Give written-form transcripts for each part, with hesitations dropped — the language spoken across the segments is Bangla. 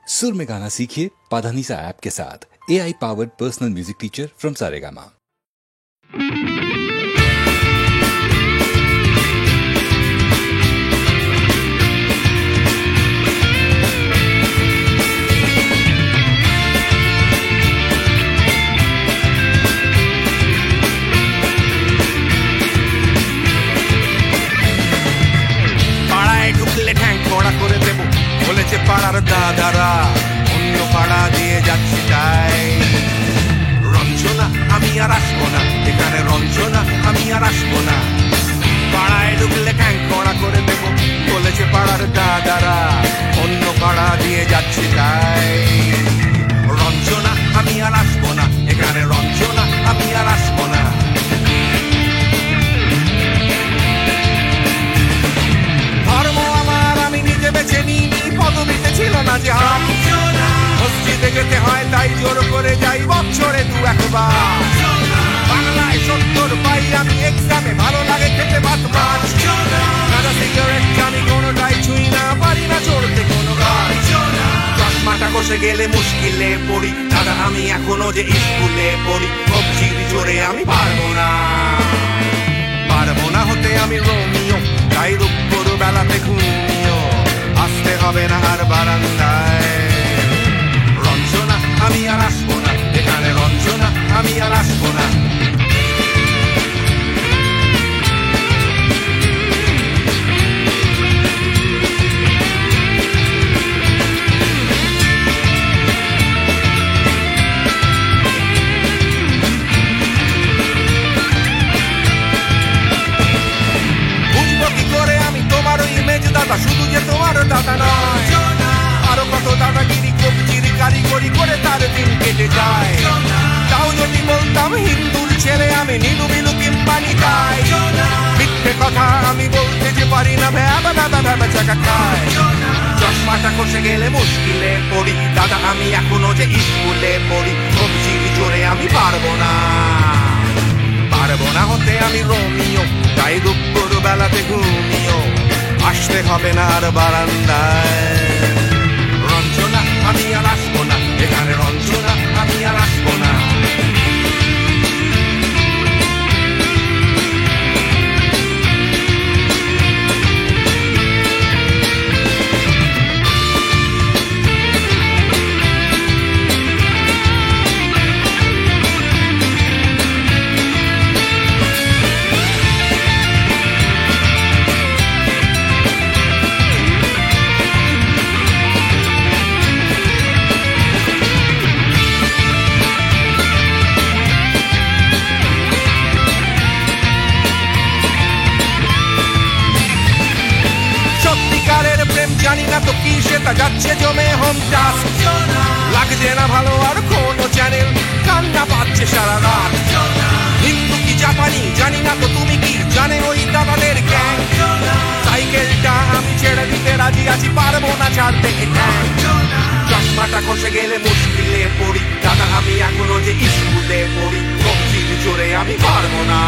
सुर में गाना सीखिए पाधानीसा ऐप के साथ। AI powered personal music teacher from Saregama. বলেছে পাড়ার দাদারা অন্য পাড়া দিয়ে যাচ্ছি তাই রঞ্জনা আমি আর আসবো না, এখানে রঞ্জনা আমি আর আসবো না। পাড়ায় ঢুকলে ঠ্যাং কড়া করে দেব বলেছে পাড়ার দাদারা অন্য পাড়া দিয়ে যাচ্ছি তাই রঞ্জনা আমি আর আসবো না, এখানে রঞ্জনা আমি আর আসবো না। ধর্ম আমার আমি নিজে বেছে নিইনি, পদবিতে ছিল না যে মসজিদে যেতে হয় তাই জোর করে যাই বছরে দু একবার। বাংলায় 70 পাই আমি এক্সামে, ভালো লাগে খেতে ভাত মাছ। সাদা সিগারেট আমি কোনোটাই ছুঁই না, পারি না চড়তে কোনো গাছ। চশমাটা কষে গেলে মুশকিলে পড়ি দাদা, আমি এখনো যে স্কুলে পড়ি। কবজির জোরে আমি পারবো না, পারবো না হতে আমি রোমিও, তাই দুপুর বেলাতে ঘুমিও আসতে হবে না আর বারান্দায়। রঞ্জনা আমি আর আসবো না, এখানে রঞ্জনা আমি আর আসবো না। দাদা শুধু যে তোমার দাদা নয়, আরো কত দাদাগিরি কবজিরি কারিগরি করে তার দিন কেটে যায়। তাও যদি বলতাম হিন্দুর ছেলে আমি, নীলু বিলু কিংবা নিতাই। মিথ্যে কথা আমি বলতে যে পারি না, ভ্যাবা দাদা ভ্যাবা চাকা খায়। চশমাটা কষে গেলে মুশকিলে পড়ি দাদা, আমি এখনো যে স্কুলে পড়ি। কবজিরি জোরে আমি পারবো না, পারবো না হতে আমি রোমিও, তাই দুপুর বেলাতে ঘুমিও আসতে হবে না আর বারান্দায়। রঞ্জনা আমি আর আসবো না, এখানে রঞ্জনা আমি আর আসবো না। জানি না তো কি সেটা যাচ্ছে জমে হোমটাস, লাগছে না ভালো আর কোনো চ্যানেল, কান্না পাচ্ছে সারা রাত। হিন্দু কি জাপানি জানি না তো তুমি কি জানে ওই দাদাদের গ্যাং। সাইকেলটা আমি ছেড়ে দিতে রাজি আছি, পারবো না ছাড়তে ঠ্যাং। চশমাটা কষে গেলে মুশকিলে পড়ি দাদা, আমি এখনো যে স্কুলে পড়ি। কবজির জোরে আমি পারবো না,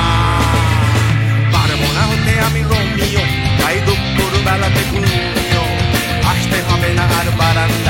পারবো না হতে আমি রোমিও, তাই দুপুর বেলাতে ঘুমিও আসতে হবে না আর বারান্দা।